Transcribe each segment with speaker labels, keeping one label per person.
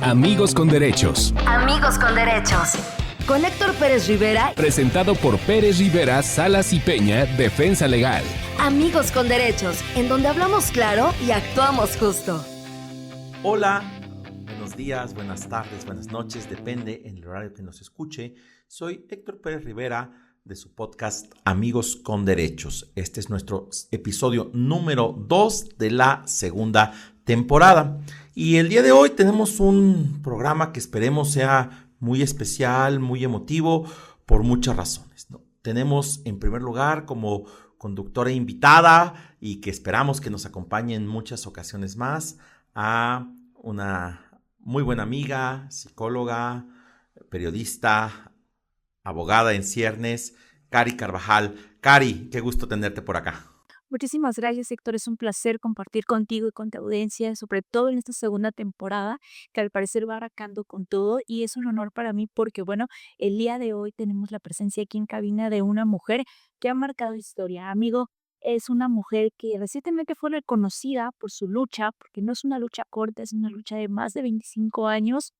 Speaker 1: Amigos con Derechos.
Speaker 2: Amigos con Derechos. Con Héctor Pérez Rivera.
Speaker 1: Presentado por Pérez Rivera, Salas y Peña, Defensa Legal.
Speaker 2: Amigos con Derechos, en donde hablamos claro y actuamos justo.
Speaker 3: Hola, buenos días, buenas tardes, buenas noches, depende en el horario que nos escuche. Soy Héctor Pérez Rivera de su podcast Amigos con Derechos. Este es nuestro episodio número 2 de la segunda temporada. Y el día de hoy tenemos un programa que esperemos sea muy especial, muy emotivo, por muchas razones, ¿no? Tenemos en primer lugar como conductora invitada y que esperamos que nos acompañe en muchas ocasiones más a una muy buena amiga, psicóloga, periodista, abogada en ciernes, Cari Carvajal. Cari, qué gusto tenerte por acá.
Speaker 4: Muchísimas gracias, Héctor. Es un placer compartir contigo y con tu audiencia, sobre todo en esta segunda temporada, que al parecer va arrancando con todo. Y es un honor para mí porque, bueno, el día de hoy tenemos la presencia aquí en cabina de una mujer que ha marcado historia. Amigo, es una mujer que recientemente fue reconocida por su lucha, porque no es una lucha corta, es una lucha de más de 25 años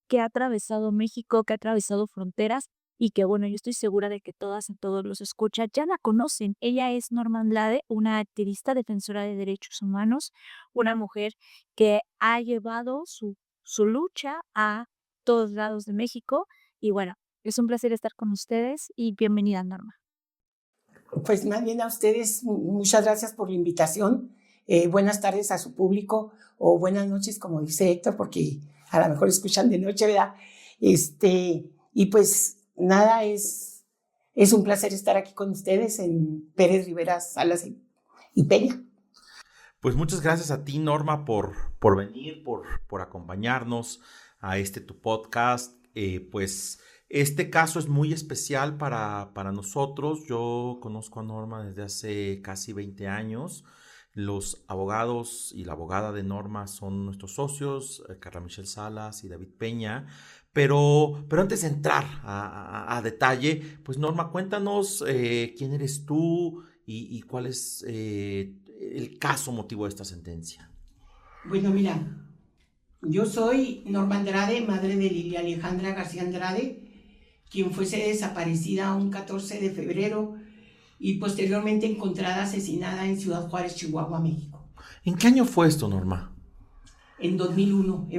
Speaker 4: que ha atravesado México, que ha atravesado fronteras y que, bueno, yo estoy segura de que todas y todos los escuchas ya la conocen. Ella es Norma Andrade, una activista defensora de derechos humanos, una mujer que ha llevado su lucha a todos lados de México. Y bueno, es un placer estar con ustedes y bienvenida, Norma.
Speaker 5: Pues más bien a ustedes, muchas gracias por la invitación. Buenas tardes a su público o buenas noches, como dice Héctor, porque a lo mejor escuchan de noche, ¿verdad? Y pues nada, es un placer estar aquí con ustedes en Pérez Rivera, Salas y Peña.
Speaker 3: Pues muchas gracias a ti, Norma, por venir, por acompañarnos a tu podcast. Pues este caso es muy especial para nosotros. Yo conozco a Norma desde hace casi 20 años. Los abogados y la abogada de Norma son nuestros socios, Carla Michelle Salas y David Peña. Pero antes de entrar a detalle, pues Norma, cuéntanos quién eres tú y cuál es el caso motivo de esta sentencia.
Speaker 5: Bueno, mira, yo soy Norma Andrade, madre de Lilia Alejandra García Andrade, quien fuese desaparecida un 14 de febrero y posteriormente encontrada asesinada en Ciudad Juárez, Chihuahua, México.
Speaker 3: ¿En qué año fue esto, Norma?
Speaker 5: En 2001.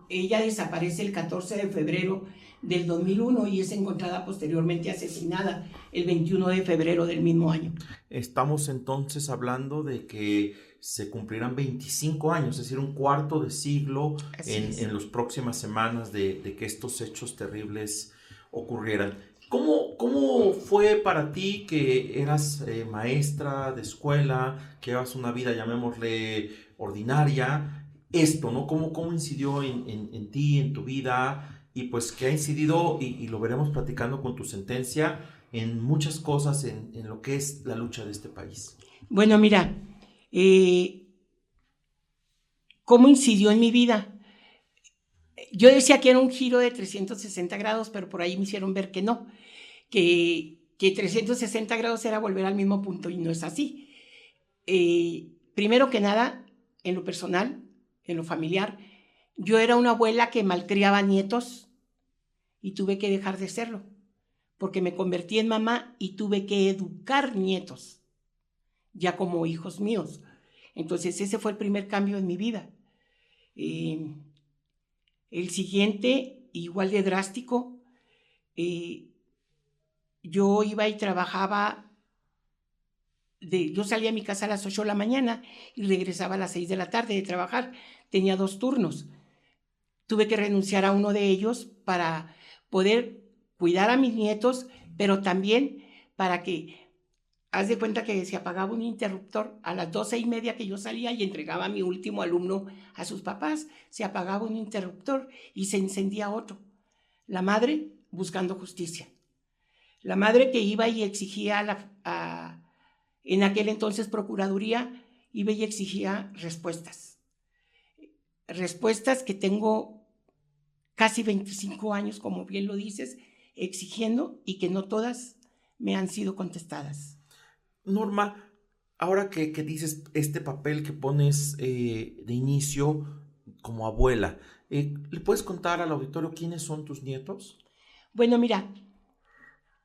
Speaker 5: Ella desaparece el 14 de febrero del 2001 y es encontrada posteriormente asesinada el 21 de febrero del mismo año.
Speaker 3: Estamos entonces hablando de que se cumplirán 25 años, es decir, un cuarto de siglo en las próximas semanas de que estos hechos terribles ocurrieran. ¿Cómo fue para ti que eras maestra de escuela, que llevas una vida, llamémosle, ordinaria, esto, ¿no? ¿Cómo incidió en ti, en tu vida? Y pues que ha incidido, y lo veremos platicando con tu sentencia, en muchas cosas en lo que es la lucha de este país.
Speaker 5: Bueno, mira, ¿cómo incidió en mi vida? Yo decía que era un giro de 360 grados, pero por ahí me hicieron ver que no, que 360 grados era volver al mismo punto y no es así. Primero que nada, en lo personal, en lo familiar, yo era una abuela que malcriaba nietos y tuve que dejar de serlo, porque me convertí en mamá y tuve que educar nietos, ya como hijos míos. Entonces ese fue el primer cambio en mi vida. El siguiente, igual de drástico, yo iba y trabajaba, yo salía a mi casa a las 8 de la mañana y regresaba a las 6 de la tarde de trabajar. Tenía 2 turnos. Tuve que renunciar a uno de ellos para poder cuidar a mis nietos, pero también para que, haz de cuenta que se apagaba un interruptor a las 12:30 que yo salía y entregaba a mi último alumno a sus papás, se apagaba un interruptor y se encendía otro. La madre buscando justicia. La madre que iba y exigía en aquel entonces Procuraduría, iba y exigía respuestas. Respuestas que tengo casi 25 años, como bien lo dices, exigiendo y que no todas me han sido contestadas.
Speaker 3: Norma, ahora que dices este papel que pones de inicio como abuela, ¿Le puedes contar al auditorio quiénes son tus nietos?
Speaker 5: Bueno, mira,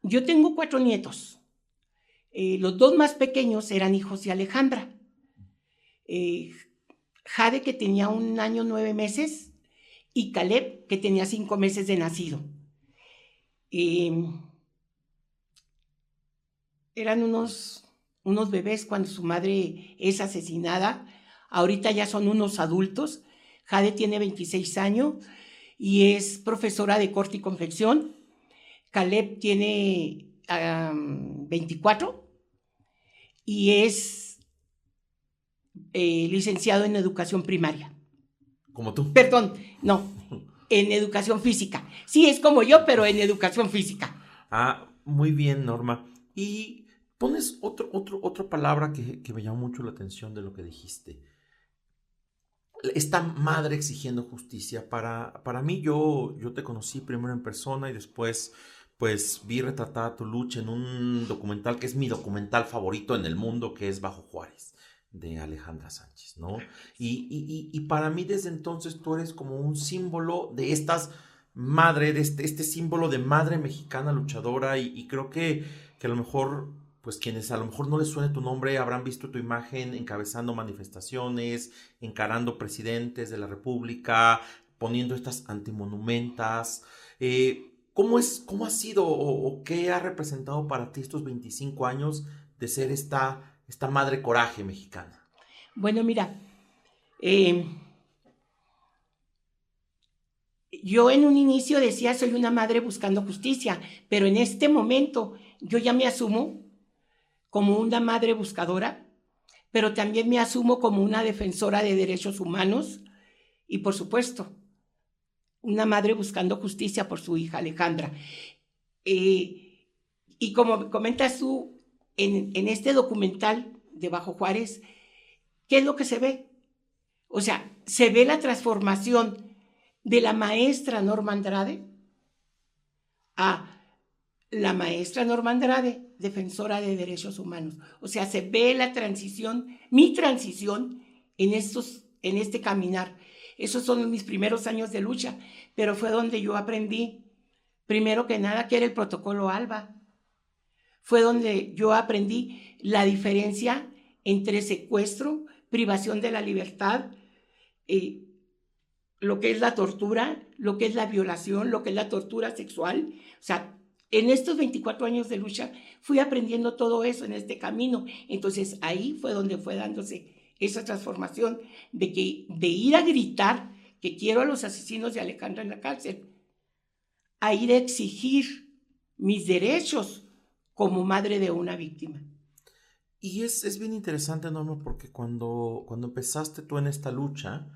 Speaker 5: yo tengo 4 nietos. Los 2 más pequeños eran hijos de Alejandra. Jade, que tenía 1 año 9 meses, y Caleb, que tenía 5 meses de nacido. Eran unos bebés cuando su madre es asesinada. Ahorita ya son unos adultos. Jade tiene 26 años y es profesora de corte y confección. Caleb tiene 24 y es licenciado en educación primaria.
Speaker 3: ¿Como tú?
Speaker 5: Perdón, no, en educación física. Sí, es como yo, pero en educación física.
Speaker 3: Muy bien, Norma. Y pones otra palabra que me llamó mucho la atención de lo que dijiste. Esta madre exigiendo justicia. Para mí, yo te conocí primero en persona y después pues vi retratada tu lucha en un documental que es mi documental favorito en el mundo, que es Bajo Juárez, de Alejandra Sánchez, ¿no? Y para mí desde entonces tú eres como un símbolo de estas madre, de este símbolo de madre mexicana luchadora y creo que a lo mejor, pues quienes a lo mejor no les suene tu nombre habrán visto tu imagen encabezando manifestaciones, encarando presidentes de la República, poniendo estas antimonumentas. ¿Cómo ha sido o qué ha representado para ti estos 25 años de ser esta madre coraje mexicana?
Speaker 5: Bueno, mira, yo en un inicio decía soy una madre buscando justicia, pero en este momento yo ya me asumo como una madre buscadora, pero también me asumo como una defensora de derechos humanos y, por supuesto, una madre buscando justicia por su hija Alejandra. Y como comentas tú, en este documental de Bajo Juárez, ¿qué es lo que se ve? O sea, se ve la transformación de la maestra Norma Andrade a la maestra Norma Andrade, defensora de derechos humanos. O sea, se ve la transición, mi transición en este caminar. Esos son mis primeros años de lucha, pero fue donde yo aprendí, primero que nada, que era el protocolo ALBA. Fue donde yo aprendí la diferencia entre secuestro, privación de la libertad, lo que es la tortura, lo que es la violación, lo que es la tortura sexual. O sea, en estos 24 años de lucha fui aprendiendo todo eso en este camino. Entonces ahí fue donde fue dándose esa transformación de ir a gritar que quiero a los asesinos de Alejandra en la cárcel, a ir a exigir mis derechos como madre de una víctima.
Speaker 3: Y es bien interesante, Norma, porque cuando empezaste tú en esta lucha,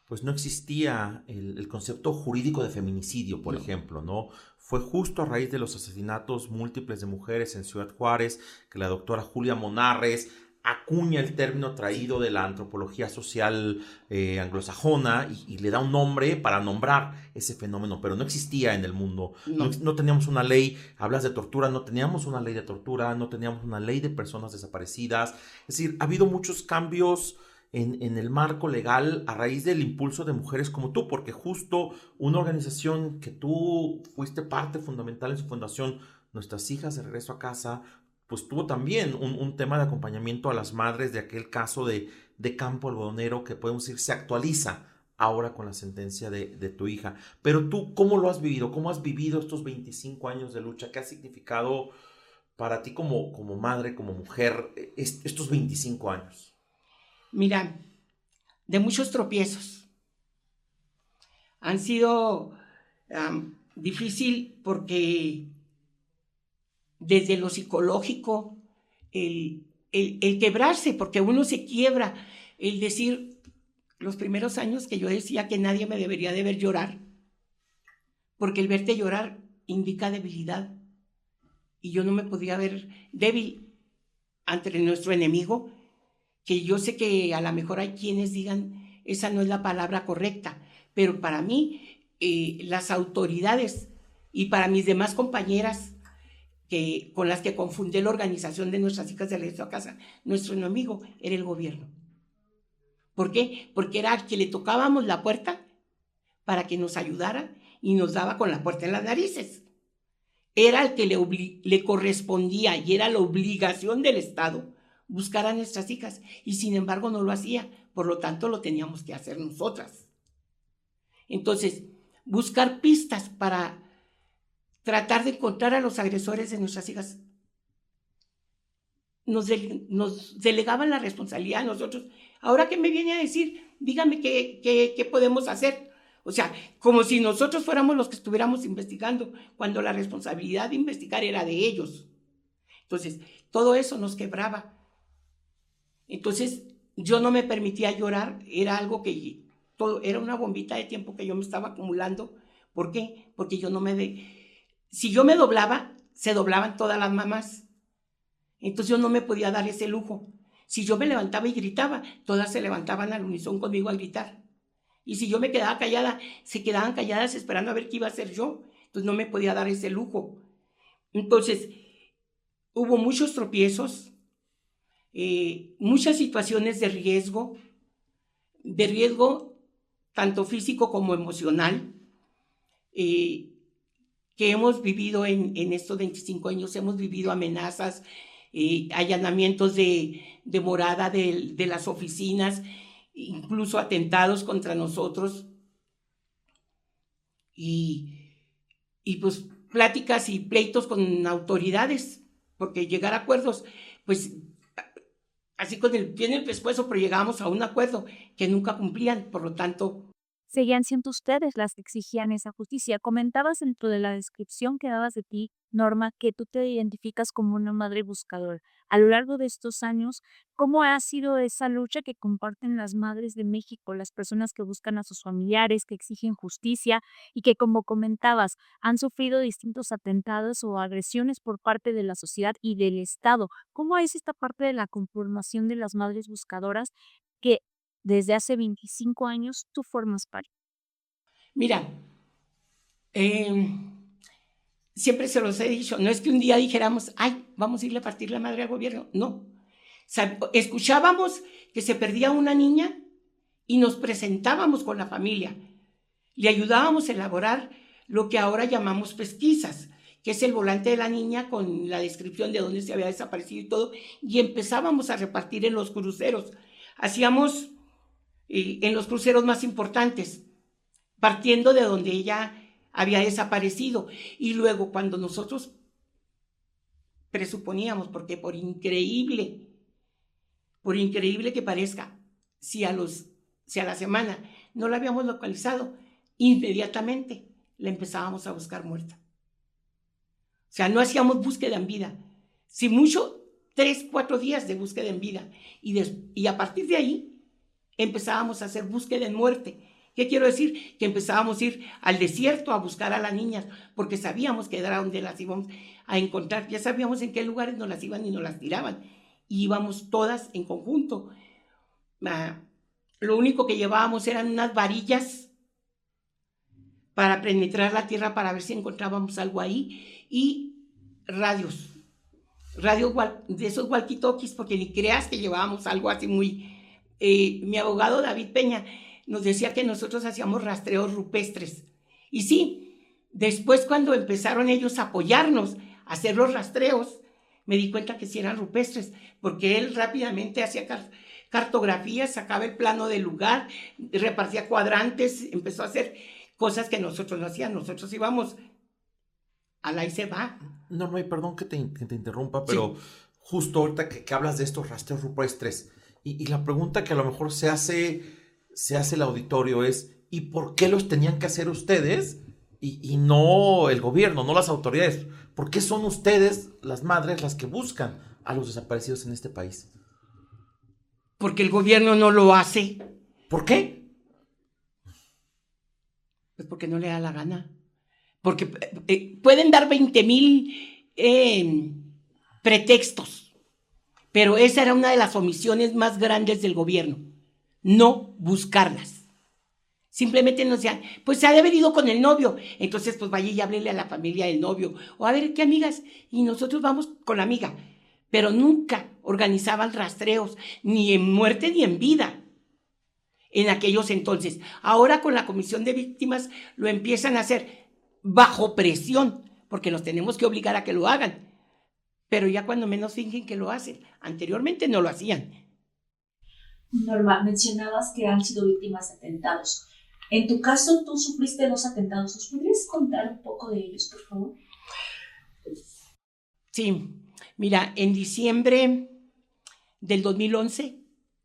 Speaker 3: pues no existía el concepto jurídico de feminicidio, por ejemplo, ¿no? Fue justo a raíz de los asesinatos múltiples de mujeres en Ciudad Juárez que la doctora Julia Monarres acuña el término traído de la antropología social anglosajona y le da un nombre para nombrar ese fenómeno, pero no existía en el mundo. No teníamos una ley, hablas de tortura, no teníamos una ley de tortura, no teníamos una ley de personas desaparecidas. Es decir, ha habido muchos cambios en el marco legal a raíz del impulso de mujeres como tú, porque justo una organización que tú fuiste parte fundamental en su fundación, Nuestras Hijas de Regreso a Casa, pues tuvo también un tema de acompañamiento a las madres de aquel caso de Campo Algodonero que podemos decir se actualiza ahora con la sentencia de tu hija. Pero tú, ¿cómo lo has vivido? ¿Cómo has vivido estos 25 años de lucha? ¿Qué ha significado para ti como madre, como mujer, estos 25 años?
Speaker 5: Mira, de muchos tropiezos. Han sido difícil porque desde lo psicológico, el quebrarse, porque uno se quiebra, el decir, los primeros años que yo decía que nadie me debería de ver llorar, porque el verte llorar indica debilidad, y yo no me podía ver débil ante nuestro enemigo, que yo sé que a lo mejor hay quienes digan, esa no es la palabra correcta, pero para mí, las autoridades y para mis demás compañeras con las que confundí la organización de Nuestras Hijas de Regreso a Casa, nuestro enemigo era el gobierno. ¿Por qué? Porque era al que le tocábamos la puerta para que nos ayudara y nos daba con la puerta en las narices. Era el que le correspondía y era la obligación del Estado buscar a nuestras hijas, y sin embargo no lo hacía, por lo tanto lo teníamos que hacer nosotras. Entonces, buscar pistas para tratar de encontrar a los agresores de nuestras hijas. Nos delegaban la responsabilidad a nosotros. Ahora, ¿qué me viene a decir? Dígame qué podemos hacer. O sea, como si nosotros fuéramos los que estuviéramos investigando, cuando la responsabilidad de investigar era de ellos. Entonces, todo eso nos quebraba. Entonces, yo no me permitía llorar, era algo que era una bombita de tiempo que yo me estaba acumulando. ¿Por qué? Porque yo si yo me doblaba, se doblaban todas las mamás. Entonces yo no me podía dar ese lujo. Si yo me levantaba y gritaba, todas se levantaban al unisón conmigo al gritar. Y si yo me quedaba callada, se quedaban calladas esperando a ver qué iba a hacer yo. Entonces no me podía dar ese lujo. Entonces, hubo muchos tropiezos, muchas situaciones de riesgo tanto físico como emocional, que hemos vivido en estos 25 años. Hemos vivido amenazas, allanamientos de morada de las oficinas, incluso atentados contra nosotros, y pues pláticas y pleitos con autoridades, porque llegar a acuerdos, pues así con el pie en el pescuezo, pero llegábamos a un acuerdo que nunca cumplían, por lo tanto.
Speaker 4: Seguían siendo ustedes las que exigían esa justicia. Comentabas dentro de la descripción que dabas de ti, Norma, que tú te identificas como una madre buscadora. A lo largo de estos años, ¿cómo ha sido esa lucha que comparten las madres de México, las personas que buscan a sus familiares, que exigen justicia y que, como comentabas, han sufrido distintos atentados o agresiones por parte de la sociedad y del Estado? ¿Cómo es esta parte de la conformación de las madres buscadoras que desde hace 25 años tú formas parte?
Speaker 5: Mira, siempre se los he dicho, no es que un día dijéramos, ay, vamos a irle a partir la madre al gobierno, no. Escuchábamos que se perdía una niña y nos presentábamos con la familia, le ayudábamos a elaborar lo que ahora llamamos pesquisas, que es el volante de la niña con la descripción de dónde se había desaparecido y todo, y empezábamos a repartir en los cruceros. Hacíamos en los cruceros más importantes, partiendo de donde ella había desaparecido, y luego cuando nosotros presuponíamos, porque por increíble que parezca, si a la semana no la habíamos localizado, inmediatamente la empezábamos a buscar muerta. O sea, no hacíamos búsqueda en vida, si mucho 3-4 días de búsqueda en vida, y a partir de ahí empezábamos a hacer búsqueda en muerte. ¿Qué quiero decir? Que empezábamos a ir al desierto a buscar a las niñas, porque sabíamos que era donde las íbamos a encontrar, ya sabíamos en qué lugares nos las iban y nos las tiraban, y íbamos todas en conjunto. Lo único que llevábamos eran unas varillas para penetrar la tierra para ver si encontrábamos algo ahí, y radios de esos walkie-talkies, porque ni creas que llevábamos algo así muy... mi abogado David Peña nos decía que nosotros hacíamos rastreos rupestres, y sí, después cuando empezaron ellos a apoyarnos a hacer los rastreos, me di cuenta que sí eran rupestres, porque él rápidamente hacía cartografías, sacaba el plano del lugar, repartía cuadrantes, empezó a hacer cosas que nosotros no hacíamos. Nosotros íbamos a la y se va.
Speaker 3: Norma, y perdón que te interrumpa, pero sí, justo ahorita que hablas de estos rastreos rupestres, y la pregunta que a lo mejor se hace el auditorio es, ¿y por qué los tenían que hacer ustedes y no el gobierno, no las autoridades? ¿Por qué son ustedes, las madres, las que buscan a los desaparecidos en este país?
Speaker 5: Porque el gobierno no lo hace.
Speaker 3: ¿Por qué?
Speaker 5: Pues porque no le da la gana. Porque pueden dar 20,000 pretextos, pero esa era una de las omisiones más grandes del gobierno, no buscarlas. Simplemente nos decían, pues se ha de haber ido con el novio, entonces pues vaya y háblele a la familia del novio, o a ver qué amigas, y nosotros vamos con la amiga, pero nunca organizaban rastreos, ni en muerte ni en vida. en aquellos entonces. Ahora con la Comisión de Víctimas lo empiezan a hacer bajo presión, porque los tenemos que obligar a que lo hagan. Pero ya cuando menos fingen que lo hacen. Anteriormente no lo hacían.
Speaker 6: Norma, mencionabas que han sido víctimas de atentados. En tu caso, tú sufriste 2 atentados. ¿Nos podrías contar un poco de ellos, por favor?
Speaker 5: Sí, mira, en diciembre del 2011,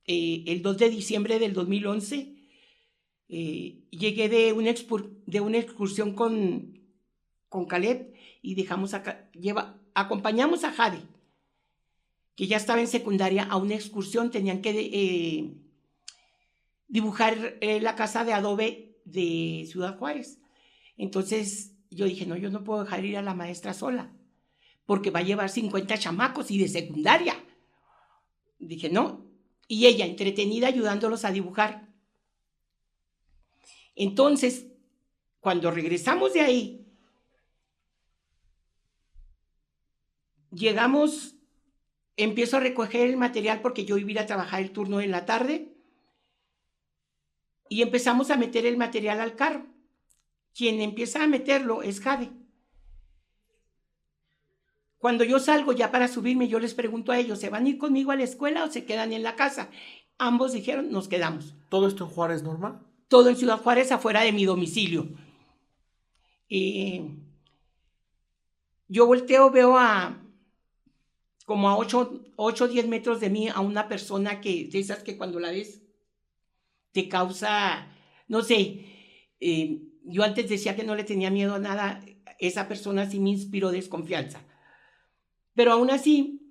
Speaker 5: el 2 de diciembre del 2011, llegué de una excursión con Caleb y acompañamos a Jade, que ya estaba en secundaria, a una excursión. Tenían que dibujar la casa de adobe de Ciudad Juárez. Entonces yo dije, no, yo no puedo dejar ir a la maestra sola, porque va a llevar 50 chamacos y de secundaria. Dije, no. Y ella, entretenida, ayudándolos a dibujar. Entonces, cuando regresamos de ahí, empiezo a recoger el material porque yo iba a ir a trabajar el turno en la tarde, y empezamos a meter el material al carro. Quien empieza a meterlo es Jade. Cuando yo salgo ya para subirme, yo les pregunto a ellos, ¿se van a ir conmigo a la escuela o se quedan en la casa? Ambos dijeron, nos quedamos.
Speaker 3: ¿Todo esto en Juárez, Norma?
Speaker 5: Todo en Ciudad Juárez, afuera de mi domicilio. Yo volteo, veo como a 8 o 10 metros de mí a una persona de esas que cuando la ves te causa, no sé, yo antes decía que no le tenía miedo a nada. Esa persona sí me inspiró desconfianza. Pero aún así,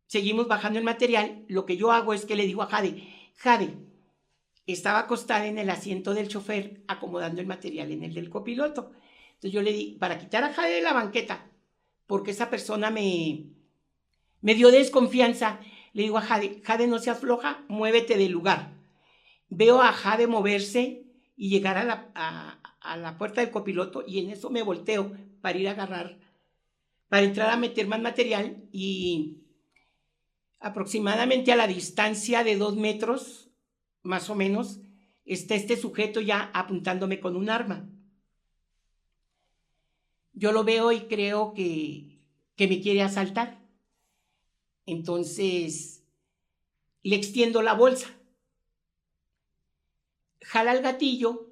Speaker 5: seguimos bajando el material. Lo que yo hago es que le digo a Jade, estaba acostada en el asiento del chofer acomodando el material en el del copiloto. Entonces yo le di, para quitar a Jade de la banqueta, porque esa persona me dio desconfianza, le digo a Jade, no seas floja, muévete del lugar. Veo a Jade moverse y llegar a la puerta del copiloto, y en eso me volteo para ir a agarrar, para entrar a meter más material, y aproximadamente a la distancia de 2 metros, más o menos, está este sujeto ya apuntándome con un arma. Yo lo veo y creo que me quiere asaltar. Entonces le extiendo la bolsa. Jala el gatillo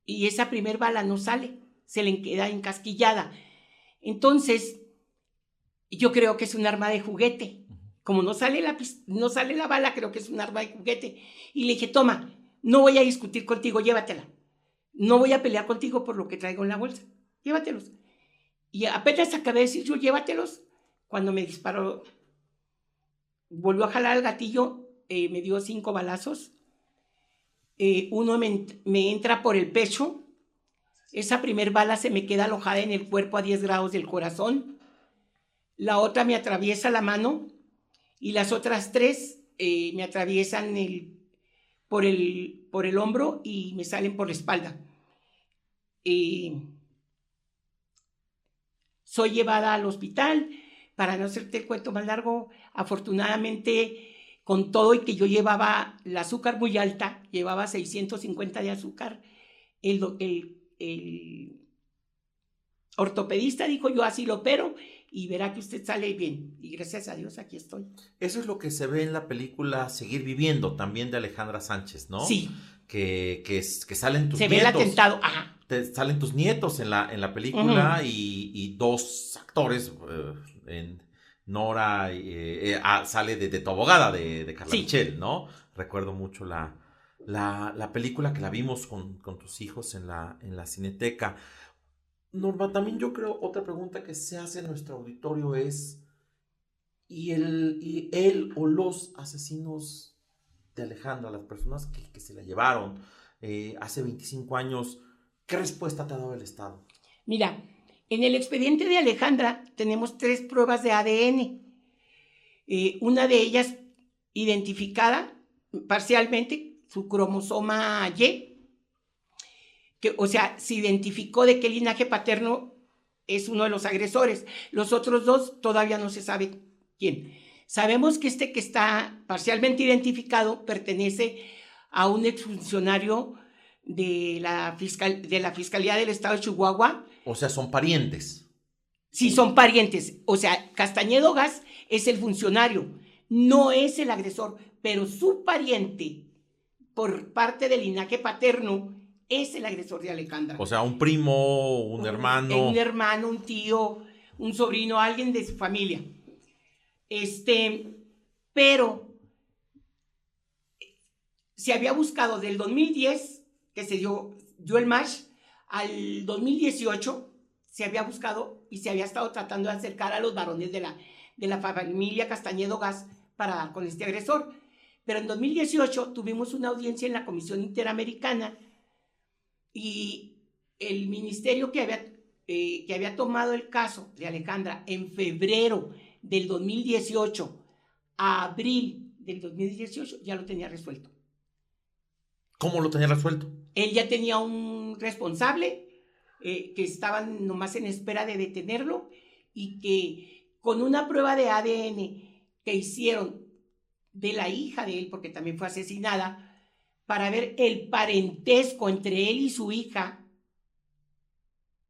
Speaker 5: y esa primer bala no sale, se le queda encasquillada. Entonces yo creo que es un arma de juguete. Como no sale la bala, creo que es un arma de juguete. Y le dije, toma, no voy a discutir contigo, llévatela. No voy a pelear contigo por lo que traigo en la bolsa. Llévatelos. Y apenas acabé de decir yo, llévatelos, cuando me disparó, volvió a jalar el gatillo, me dio 5 balazos. Uno me entra por el pecho. Esa primer bala se me queda alojada en el cuerpo a 10 grados del corazón. La otra me atraviesa la mano y las otras 3 me atraviesan por el hombro y me salen por la espalda. Soy llevada al hospital. Para no hacerte el cuento más largo, afortunadamente, con todo y que yo llevaba el azúcar muy alta, llevaba 650 de azúcar, el ortopedista dijo, yo así lo opero y verá que usted sale bien. Y gracias a Dios aquí estoy.
Speaker 3: Eso es lo que se ve en la película Seguir Viviendo, también de Alejandra Sánchez, ¿no?
Speaker 5: Sí.
Speaker 3: Que salen tus nietos.
Speaker 5: Se ve el atentado, ajá.
Speaker 3: Salen tus nietos en la película,
Speaker 5: Uh-huh.
Speaker 3: y 2 actores, Nora sale de tu abogada, de Carla
Speaker 5: Sí.
Speaker 3: Michel, ¿no? Recuerdo mucho la película que la vimos con tus hijos en la Cineteca. Norma, también yo creo otra pregunta que se hace en nuestro auditorio es, ¿y él o los asesinos de Alejandra, las personas que se la llevaron hace 25 años, qué respuesta te ha dado el Estado?
Speaker 5: Mira, en el expediente de Alejandra tenemos 3 pruebas de ADN. Una de ellas identificada parcialmente, su cromosoma Y, o sea, se identificó de qué linaje paterno es uno de los agresores. Los otros 2 todavía no se sabe quién. Sabemos que este que está parcialmente identificado pertenece a un exfuncionario de la Fiscalía del Estado de Chihuahua.
Speaker 3: O sea, son parientes.
Speaker 5: Sí, son parientes. O sea, Castañedo Gas es el funcionario, no es el agresor, pero su pariente, por parte del linaje paterno, es el agresor de Alejandra.
Speaker 3: O sea, un primo, un hermano.
Speaker 5: Un hermano, un tío, un sobrino, alguien de su familia. Pero se había buscado del 2010, que se dio el match, al 2018, se había buscado y se había estado tratando de acercar a los varones de la familia Castañedo Gas para dar con este agresor. Pero en 2018 tuvimos una audiencia en la Comisión Interamericana y el ministerio que había tomado el caso de Alejandra en febrero del 2018 a abril del 2018 ya lo tenía resuelto.
Speaker 3: ¿Cómo lo tenía resuelto?
Speaker 5: Él ya tenía un responsable que estaban nomás en espera de detenerlo y que con una prueba de ADN que hicieron de la hija de él, porque también fue asesinada, para ver el parentesco entre él y su hija,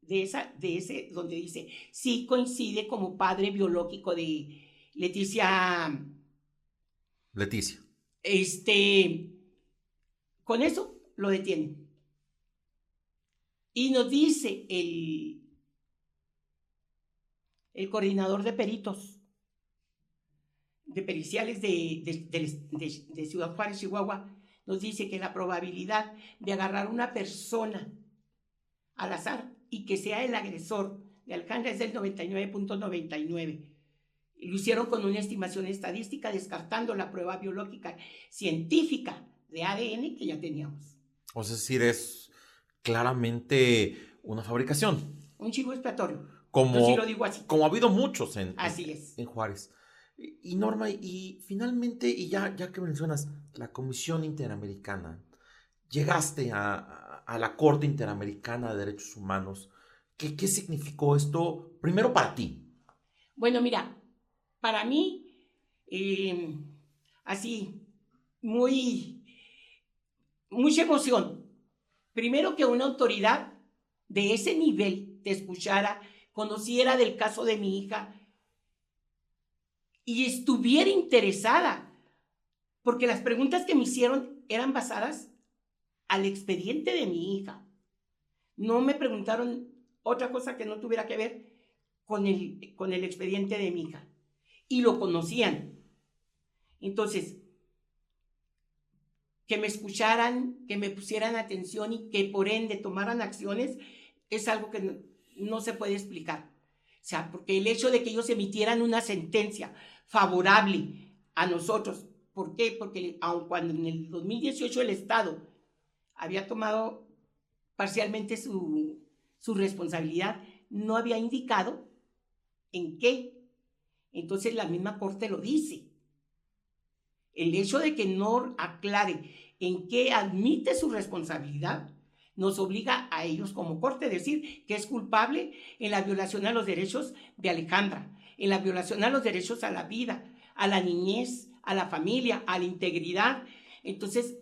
Speaker 5: donde dice, sí coincide como padre biológico de Leticia. Con eso lo detienen. Y nos dice el coordinador de peritos, de periciales de Ciudad Juárez, Chihuahua, nos dice que la probabilidad de agarrar una persona al azar y que sea el agresor de Alejandra es del 99.99. Y lo hicieron con una estimación estadística descartando la prueba biológica científica de ADN que ya teníamos.
Speaker 3: O sea, es decir, es claramente una fabricación.
Speaker 5: Un chivo expiatorio.
Speaker 3: Yo
Speaker 5: sí lo digo así.
Speaker 3: Como ha habido muchos en Juárez. Y Norma, y finalmente, y ya que mencionas la Comisión Interamericana, llegaste a la Corte Interamericana de Derechos Humanos. ¿Qué significó esto primero para ti?
Speaker 5: Bueno, mira, para mí, así, mucha emoción. Primero que una autoridad de ese nivel te escuchara, conociera del caso de mi hija y estuviera interesada, porque las preguntas que me hicieron eran basadas al expediente de mi hija. No me preguntaron otra cosa que no tuviera que ver con el expediente de mi hija. Y lo conocían. Entonces, que me escucharan, que me pusieran atención y que por ende tomaran acciones, es algo que no se puede explicar. O sea, porque el hecho de que ellos emitieran una sentencia favorable a nosotros, ¿por qué? Porque aun cuando en el 2018 el Estado había tomado parcialmente su responsabilidad, no había indicado en qué. Entonces la misma Corte lo dice. El hecho de que no aclare en qué admite su responsabilidad nos obliga a ellos como Corte a decir que es culpable en la violación a los derechos de Alejandra, en la violación a los derechos a la vida, a la niñez, a la familia, a la integridad. Entonces,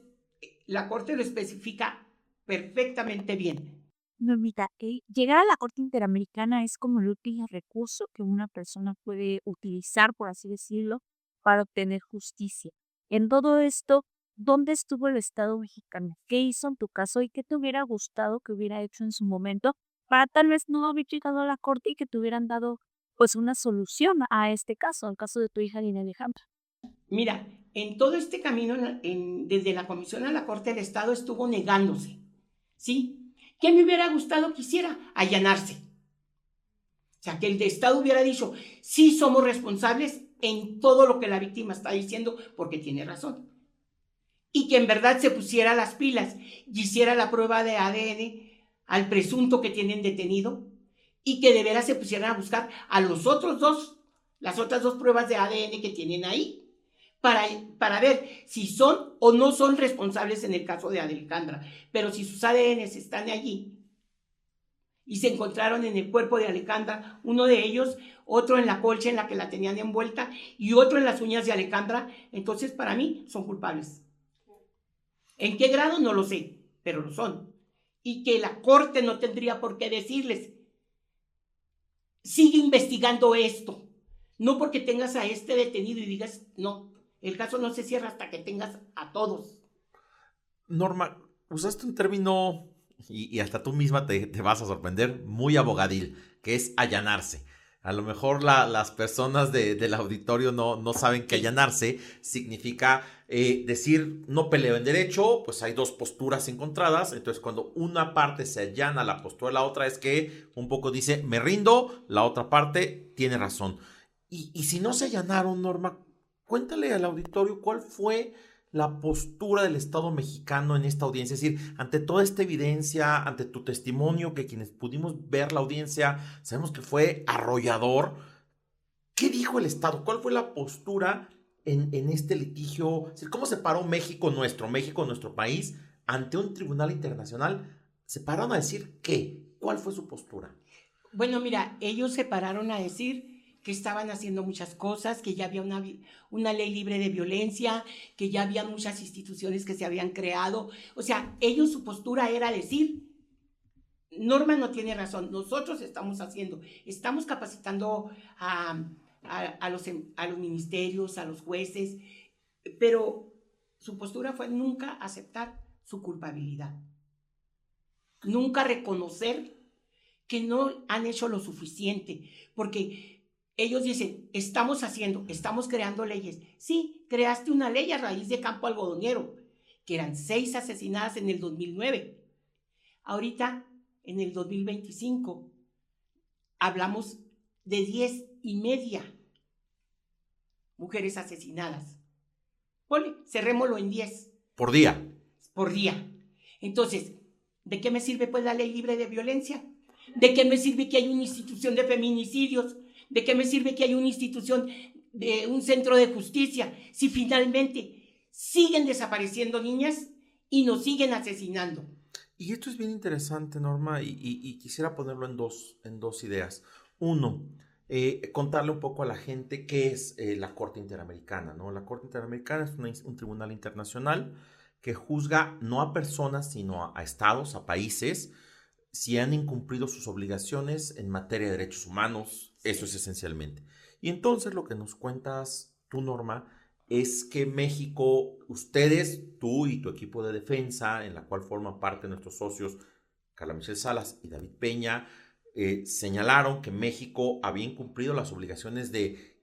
Speaker 5: la Corte lo especifica perfectamente bien.
Speaker 4: Normita, llegar a la Corte Interamericana es como el último recurso que una persona puede utilizar, por así decirlo, para obtener justicia. En todo esto, ¿dónde estuvo el Estado mexicano? ¿Qué hizo en tu caso y qué te hubiera gustado que hubiera hecho en su momento para tal vez no haber llegado a la Corte y que te hubieran dado pues una solución a este caso, al caso de tu hija Lina Alejandra?
Speaker 5: Mira, en todo este camino, desde la Comisión a la Corte, el Estado estuvo negándose, ¿sí? ¿Qué me hubiera gustado que hiciera? Allanarse. O sea, que el Estado hubiera dicho, sí somos responsables en todo lo que la víctima está diciendo, porque tiene razón. Y que en verdad se pusiera las pilas y hiciera la prueba de ADN al presunto que tienen detenido y que de veras se pusieran a buscar a las otras dos pruebas de ADN que tienen ahí para ver si son o no son responsables en el caso de Alejandra. Pero si sus ADNs están allí, y se encontraron en el cuerpo de Alejandra, uno de ellos, otro en la colcha en la que la tenían envuelta y otro en las uñas de Alejandra. Entonces, para mí, son culpables. ¿En qué grado? No lo sé, pero lo son. Y que la corte no tendría por qué decirles, sigue investigando esto. No porque tengas a este detenido y digas, no, el caso no se cierra hasta que tengas a todos.
Speaker 3: Norma, usaste un término, y hasta tú misma te vas a sorprender, muy abogadil, que es allanarse. A lo mejor las personas del auditorio no saben que allanarse significa decir no peleo en derecho, pues hay dos posturas encontradas. Entonces cuando una parte se allana la postura de la otra es que un poco dice me rindo, la otra parte tiene razón. Y si no se allanaron, Norma, cuéntale al auditorio cuál fue la postura del Estado mexicano en esta audiencia. Es decir, ante toda esta evidencia, ante tu testimonio, que quienes pudimos ver la audiencia, sabemos que fue arrollador. ¿Qué dijo el Estado? ¿Cuál fue la postura en este litigio? Es decir, ¿cómo se paró México, nuestro país, ante un tribunal internacional? ¿Se pararon a decir qué? ¿Cuál fue su postura?
Speaker 5: Bueno, mira, ellos se pararon a decir que estaban haciendo muchas cosas, que ya había una ley libre de violencia, que ya había muchas instituciones que se habían creado. O sea, ellos, su postura era decir, Norma no tiene razón, nosotros estamos capacitando a los ministerios, a los jueces, pero su postura fue nunca aceptar su culpabilidad, nunca reconocer que no han hecho lo suficiente, porque ellos dicen, estamos creando leyes. Sí, creaste una ley a raíz de Campo Algodonero, que eran 6 asesinadas en el 2009. Ahorita, en el 2025, hablamos de 10.5 mujeres asesinadas. Ponle, cerrémoslo en 10.
Speaker 3: Por día.
Speaker 5: Por día. Entonces, ¿de qué me sirve pues la ley libre de violencia? ¿De qué me sirve que hay una institución de feminicidios? ¿De qué me sirve que hay una institución de un centro de justicia si finalmente siguen desapareciendo niñas y nos siguen asesinando?
Speaker 3: Y esto es bien interesante, Norma, y quisiera ponerlo en dos ideas. Uno, contarle un poco a la gente qué es la Corte Interamericana, ¿no? La Corte Interamericana es un tribunal internacional que juzga no a personas, sino a estados, a países, si han incumplido sus obligaciones en materia de derechos humanos. Eso es esencialmente. Y entonces lo que nos cuentas tú, Norma, es que México, ustedes, tú y tu equipo de defensa, en la cual forman parte nuestros socios Carla Michelle Salas y David Peña, señalaron que México había incumplido las obligaciones de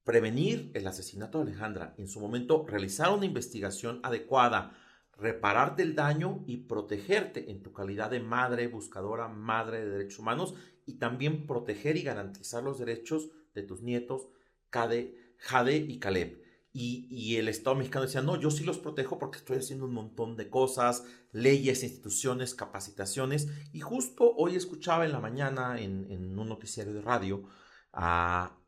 Speaker 3: prevenir el asesinato de Alejandra. En su momento, realizar una investigación adecuada, repararte el daño y protegerte en tu calidad de madre buscadora, madre de derechos humanos, y también proteger y garantizar los derechos de tus nietos, Jade y Caleb. Y el Estado mexicano decía, no, yo sí los protejo porque estoy haciendo un montón de cosas, leyes, instituciones, capacitaciones. Y justo hoy escuchaba en la mañana en un noticiario de radio a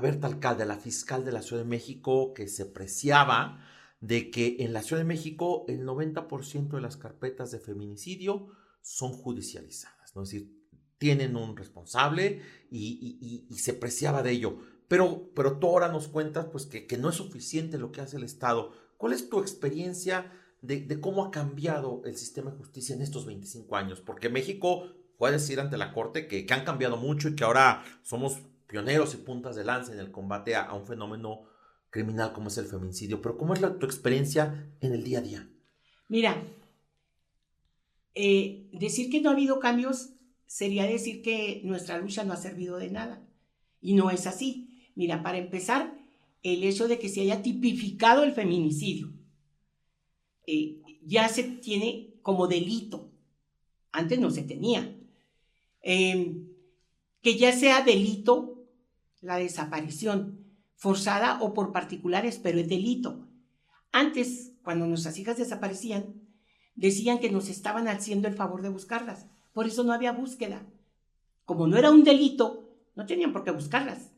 Speaker 3: Berta Alcalde, a la fiscal de la Ciudad de México, que se preciaba de que en la Ciudad de México el 90% de las carpetas de feminicidio son judicializadas, ¿no? Es decir, tienen un responsable y se preciaba de ello. Pero tú ahora nos cuentas pues, que no es suficiente lo que hace el Estado. ¿Cuál es tu experiencia de cómo ha cambiado el sistema de justicia en estos 25 años? Porque México puede decir ante la Corte que han cambiado mucho y que ahora somos pioneros y puntas de lanza en el combate a un fenómeno criminal como es el feminicidio. Pero ¿cómo es tu experiencia en el día a día?
Speaker 5: Mira, decir que no ha habido cambios sería decir que nuestra lucha no ha servido de nada. Y no es así. Mira, para empezar, el hecho de que se haya tipificado el feminicidio ya se tiene como delito. Antes no se tenía. Que ya sea delito la desaparición forzada o por particulares, pero es delito. Antes, cuando nuestras hijas desaparecían, decían que nos estaban haciendo el favor de buscarlas. Por eso no había búsqueda. Como no era un delito, no tenían por qué buscarlas.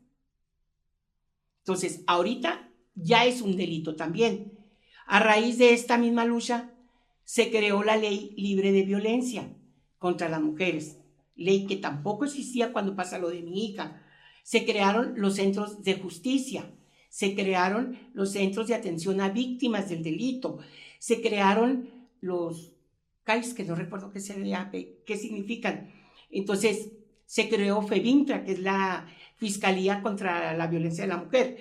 Speaker 5: Entonces, ahorita ya es un delito también. A raíz de esta misma lucha, se creó la ley libre de violencia contra las mujeres. ley que tampoco existía cuando pasa lo de mi hija. Se crearon los centros de justicia, se crearon los centros de atención a víctimas del delito, se crearon los CAIS, que no recuerdo qué significan. Entonces, se creó FEVINTRA, que es la Fiscalía contra la Violencia de la Mujer.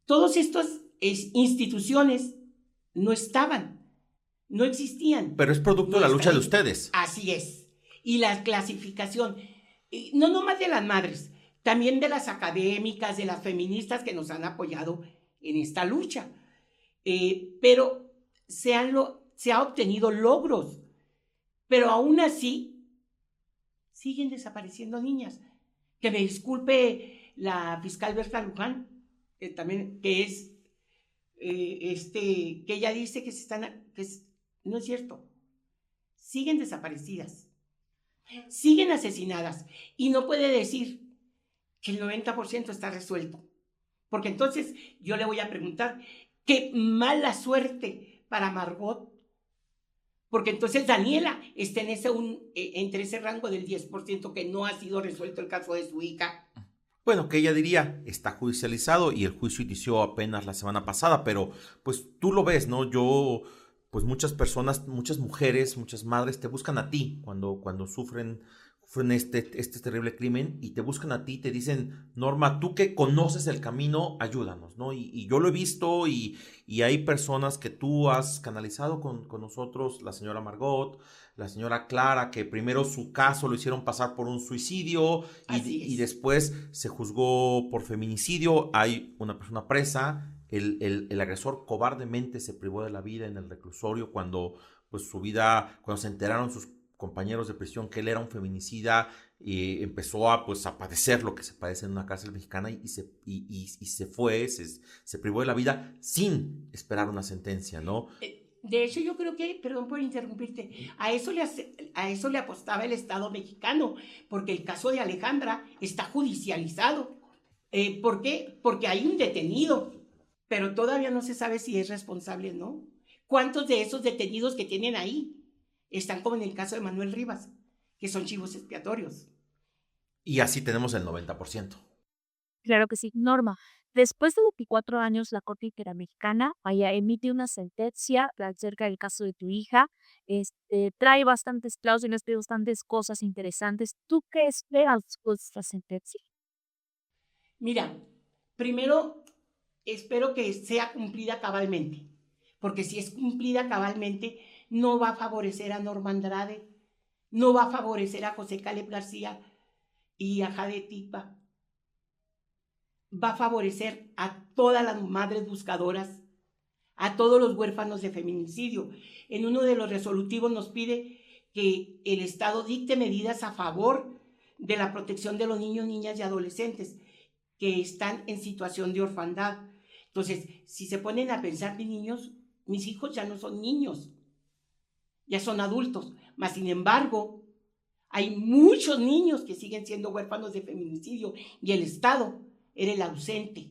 Speaker 5: Todas estas instituciones no estaban, no existían.
Speaker 3: Pero es producto de la lucha de ustedes.
Speaker 5: Así es. Y la clasificación, no nomás de las madres, también de las académicas, de las feministas que nos han apoyado en esta lucha. Pero se ha obtenido logros, pero aún así siguen desapareciendo niñas. Que me disculpe la fiscal Berta Luján, también, que es que ella dice que no es cierto. Siguen desaparecidas, siguen asesinadas, y no puede decir que el 90% está resuelto, porque entonces yo le voy a preguntar, qué mala suerte para Margot, porque entonces Daniela está entre ese rango del 10% que no ha sido resuelto el caso de su hija.
Speaker 3: Bueno, que ella diría, está judicializado y el juicio inició apenas la semana pasada, pero pues tú lo ves, ¿no? Pues muchas personas, muchas mujeres, muchas madres te buscan a ti cuando sufren este terrible crimen, y te buscan a ti, te dicen, Norma, tú que conoces el camino, ayúdanos, ¿no? Y yo lo he visto, y hay personas que tú has canalizado con nosotros, la señora Margot, la señora Clara, que primero su caso lo hicieron pasar por un suicidio y después se juzgó por feminicidio. Hay una persona presa, el agresor cobardemente se privó de la vida en el reclusorio cuando se enteraron sus compañeros de prisión que él era un feminicida, y empezó a padecer lo que se padece en una cárcel mexicana, y se privó de la vida sin esperar una sentencia, ¿no?
Speaker 5: De hecho, yo creo que, perdón por interrumpirte, a eso le apostaba el Estado mexicano, porque el caso de Alejandra está judicializado. ¿Por qué? Porque hay un detenido, pero todavía no se sabe si es responsable o no. ¿Cuántos de esos detenidos que tienen ahí están como en el caso de Manuel Rivas, que son chivos expiatorios?
Speaker 3: Y así tenemos el 90%.
Speaker 4: Claro que sí. Norma, después de 24 años, la Corte Interamericana emite una sentencia acerca del caso de tu hija. Trae bastantes cláusulas, trae bastantes cosas interesantes. ¿Tú qué esperas con esta sentencia?
Speaker 5: Mira, primero espero que sea cumplida cabalmente, porque si es cumplida cabalmente, no va a favorecer a Norma Andrade, no va a favorecer a José Caleb García y a Jade Tipa. Va a favorecer a todas las madres buscadoras, a todos los huérfanos de feminicidio. En uno de los resolutivos nos pide que el Estado dicte medidas a favor de la protección de los niños, niñas y adolescentes que están en situación de orfandad. Entonces, si se ponen a pensar, mis hijos ya no son niños, ya son adultos, mas sin embargo, hay muchos niños que siguen siendo huérfanos de feminicidio, y el Estado era el ausente.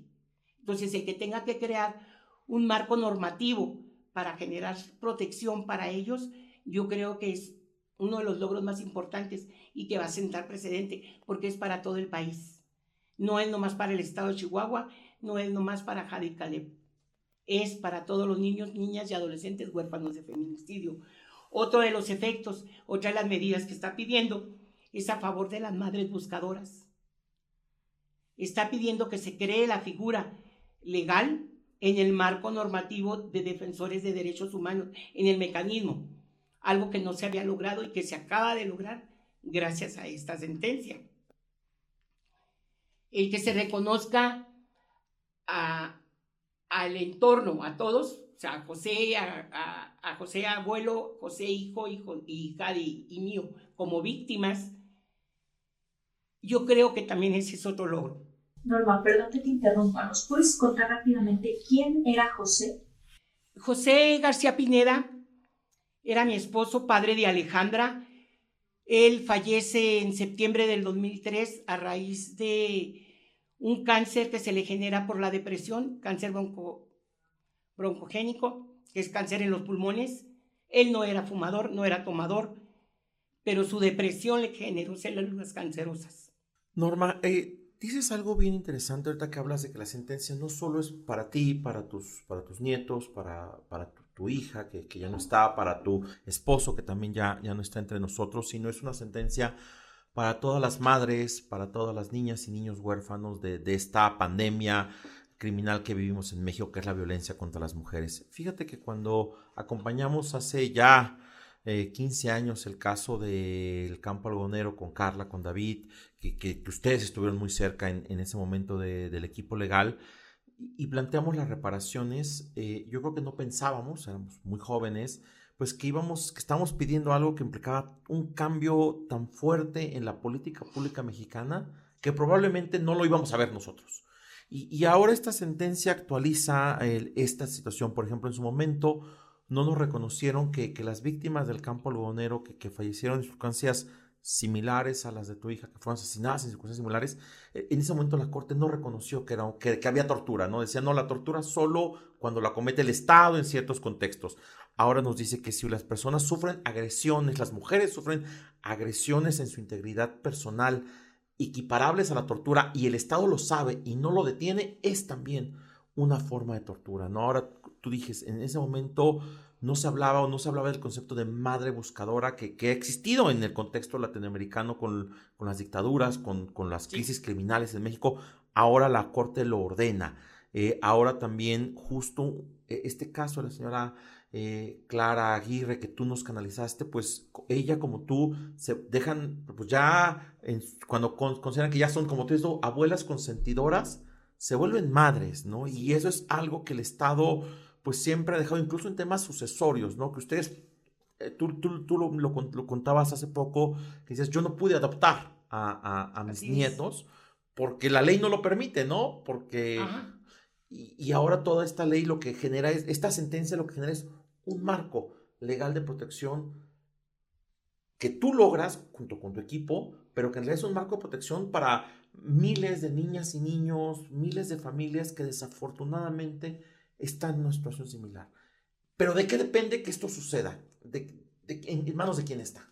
Speaker 5: Entonces, el que tenga que crear un marco normativo para generar protección para ellos, yo creo que es uno de los logros más importantes y que va a sentar precedente, porque es para todo el país. No es nomás para el estado de Chihuahua, no es nomás para Jade y Caleb. Es para todos los niños, niñas y adolescentes huérfanos de feminicidio. Otro de los efectos, otra de las medidas que está pidiendo, es a favor de las madres buscadoras. Está pidiendo que se cree la figura legal en el marco normativo de defensores de derechos humanos, en el mecanismo, algo que no se había logrado y que se acaba de lograr gracias a esta sentencia. El que se reconozca al entorno, a todos, o sea, a José, a José abuelo, José hijo y Jade y mío, como víctimas, yo creo que también ese es otro logro.
Speaker 6: Norma, perdón que te interrumpa, ¿nos puedes contar rápidamente quién era José?
Speaker 5: José García Pineda era mi esposo, padre de Alejandra. Él fallece en septiembre del 2003 a raíz de un cáncer que se le genera por la depresión, cáncer broncogénico, que es cáncer en los pulmones. Él no era fumador, no era tomador, pero su depresión le generó células cancerosas.
Speaker 3: Norma, dices algo bien interesante ahorita que hablas de que la sentencia no solo es para ti, para tus nietos, para tu hija que ya no está, para tu esposo que también ya no está entre nosotros, sino es una sentencia para todas las madres, para todas las niñas y niños huérfanos de esta pandemia criminal que vivimos en México, que es la violencia contra las mujeres. Fíjate que cuando acompañamos hace ya 15 años el caso del campo algodonero con Carla, con David, que ustedes estuvieron muy cerca en ese momento del equipo legal, y planteamos las reparaciones, yo creo que no pensábamos, éramos muy jóvenes, pues que estábamos pidiendo algo que implicaba un cambio tan fuerte en la política pública mexicana que probablemente no lo íbamos a ver nosotros. Y ahora esta sentencia actualiza esta situación. Por ejemplo, en su momento no nos reconocieron que las víctimas del campo algodonero que fallecieron en circunstancias similares a las de tu hija, que fueron asesinadas en circunstancias similares, en ese momento la Corte no reconoció que había tortura, ¿no? Decía, no, la tortura solo cuando la comete el Estado en ciertos contextos. Ahora nos dice que si las personas sufren agresiones, las mujeres sufren agresiones en su integridad personal, equiparables a la tortura, y el Estado lo sabe y no lo detiene, es también una forma de tortura, ¿no? Ahora tú dijes, en ese momento no se hablaba del concepto de madre buscadora que ha existido en el contexto latinoamericano con las dictaduras, con las crisis criminales en México. Ahora la Corte lo ordena. Ahora también justo este caso de la señora Clara Aguirre que tú nos canalizaste, pues ella como tú se dejan, pues ya cuando consideran que ya son, como tú dices, abuelas consentidoras, se vuelven madres, ¿no? Y eso es algo que el Estado pues siempre ha dejado, incluso en temas sucesorios, ¿no? Que ustedes, tú lo contabas hace poco, que dices, yo no pude adoptar a mis nietos porque la ley no lo permite, ¿no? Porque... Y ahora toda esta ley lo que genera es, esta sentencia lo que genera es un marco legal de protección que tú logras junto con tu equipo, pero que en realidad es un marco de protección para miles de niñas y niños, miles de familias que desafortunadamente están en una situación similar. Pero ¿de qué depende que esto suceda? ¿En manos de quién está?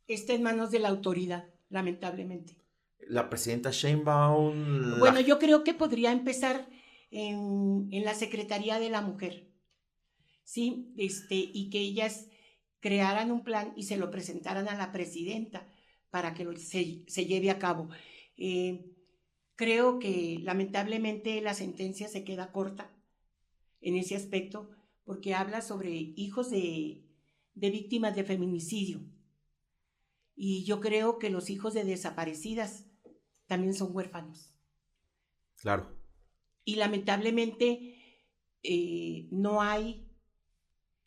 Speaker 5: Está en manos de la autoridad, lamentablemente.
Speaker 3: La presidenta Sheinbaum...
Speaker 5: Bueno, yo creo que podría empezar en la Secretaría de la Mujer, ¿sí? Y que ellas crearan un plan y se lo presentaran a la presidenta para que se lleve a cabo. Creo que lamentablemente la sentencia se queda corta en ese aspecto porque habla sobre hijos de víctimas de feminicidio. Y yo creo que los hijos de desaparecidas también son huérfanos.
Speaker 3: Claro.
Speaker 5: Y lamentablemente no hay...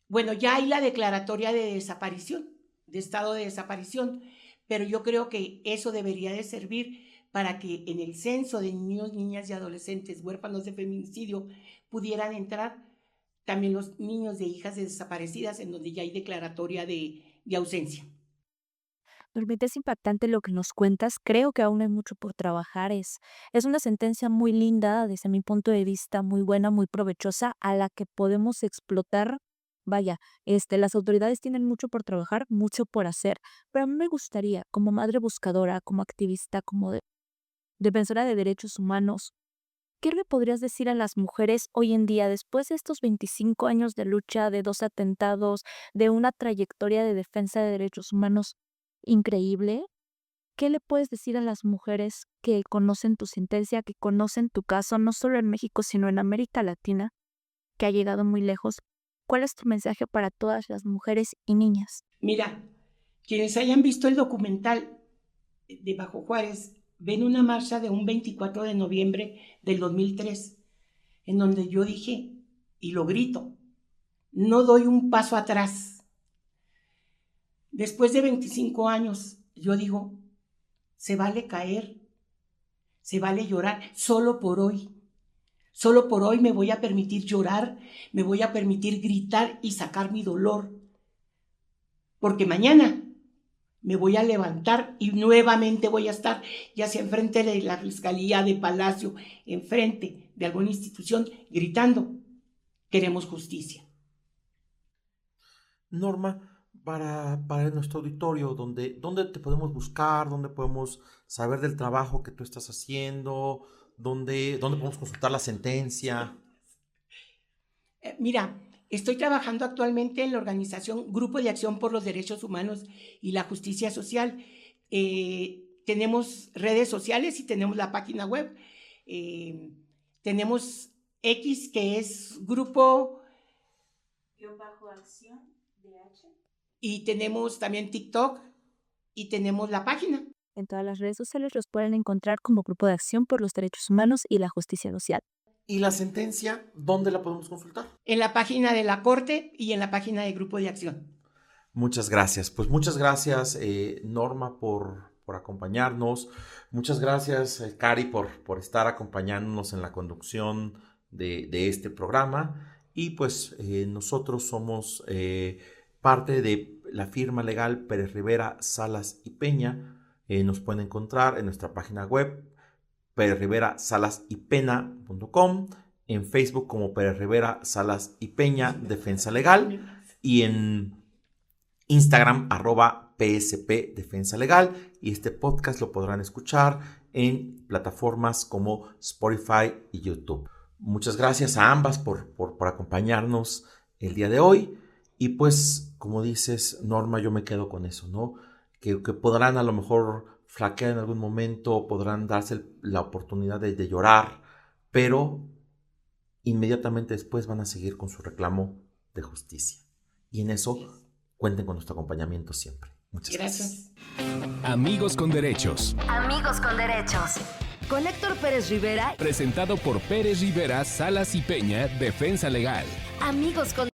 Speaker 5: Bueno, ya hay la declaratoria de desaparición, de estado de desaparición, pero yo creo que eso debería de servir para que en el censo de niños, niñas y adolescentes huérfanos de feminicidio pudieran entrar también los niños de hijas de desaparecidas en donde ya hay declaratoria de ausencia.
Speaker 4: Realmente es impactante lo que nos cuentas. Creo que aún hay mucho por trabajar. Es una sentencia muy linda, desde mi punto de vista, muy buena, muy provechosa, a la que podemos explotar. Vaya, las autoridades tienen mucho por trabajar, mucho por hacer. Pero a mí me gustaría, como madre buscadora, como activista, como defensora de derechos humanos, ¿qué le podrías decir a las mujeres hoy en día, después de estos 25 años de lucha, de 2 atentados, de una trayectoria de defensa de derechos humanos increíble? ¿Qué le puedes decir a las mujeres que conocen tu sentencia, que conocen tu caso, no solo en México, sino en América Latina, que ha llegado muy lejos? ¿Cuál es tu mensaje para todas las mujeres y niñas?
Speaker 5: Mira, quienes hayan visto el documental de Bajo Juárez, ven una marcha de un 24 de noviembre del 2003, en donde yo dije, y lo grito, no doy un paso atrás. Después de 25 años, yo digo, se vale caer, se vale llorar, solo por hoy. Solo por hoy me voy a permitir llorar, me voy a permitir gritar y sacar mi dolor. Porque mañana me voy a levantar y nuevamente voy a estar ya sea enfrente de la Fiscalía, de Palacio, enfrente de alguna institución, gritando, queremos justicia.
Speaker 3: Norma, para nuestro auditorio, ¿dónde te podemos buscar? ¿Dónde podemos saber del trabajo que tú estás haciendo? ¿Dónde podemos consultar la sentencia?
Speaker 5: Mira, estoy trabajando actualmente en la organización Grupo de Acción por los Derechos Humanos y la Justicia Social. Tenemos redes sociales y tenemos la página web. Tenemos X, que es Grupo
Speaker 6: Acción DH.
Speaker 5: Y tenemos también TikTok y tenemos la página.
Speaker 4: En todas las redes sociales los pueden encontrar como Grupo de Acción por los Derechos Humanos y la Justicia Social.
Speaker 3: ¿Y la sentencia, dónde la podemos consultar?
Speaker 5: En la página de la Corte y en la página de Grupo de Acción.
Speaker 3: Muchas gracias. Pues muchas gracias, Norma, por acompañarnos. Muchas gracias, Cari, por estar acompañándonos en la conducción de este programa. Y pues nosotros somos parte de la firma legal Pérez Rivera, Salas y Peña. Nos pueden encontrar en nuestra página web perezriverasalasYpena.com, en Facebook como Pérez Rivera, Salas y Peña, Defensa Legal, y en Instagram @PSP Defensa Legal, y este podcast lo podrán escuchar en plataformas como Spotify y YouTube. Muchas gracias a ambas por acompañarnos el día de hoy, y pues como dices, Norma, yo me quedo con eso, ¿no? Que podrán a lo mejor flaquear en algún momento, podrán darse la oportunidad de llorar, pero inmediatamente después van a seguir con su reclamo de justicia. Y en eso cuenten con nuestro acompañamiento siempre. Muchas gracias.
Speaker 1: Amigos con Derechos.
Speaker 2: Amigos con Derechos. Con Héctor Pérez Rivera.
Speaker 1: Presentado por Pérez Rivera, Salas y Peña, Defensa Legal.
Speaker 2: Amigos con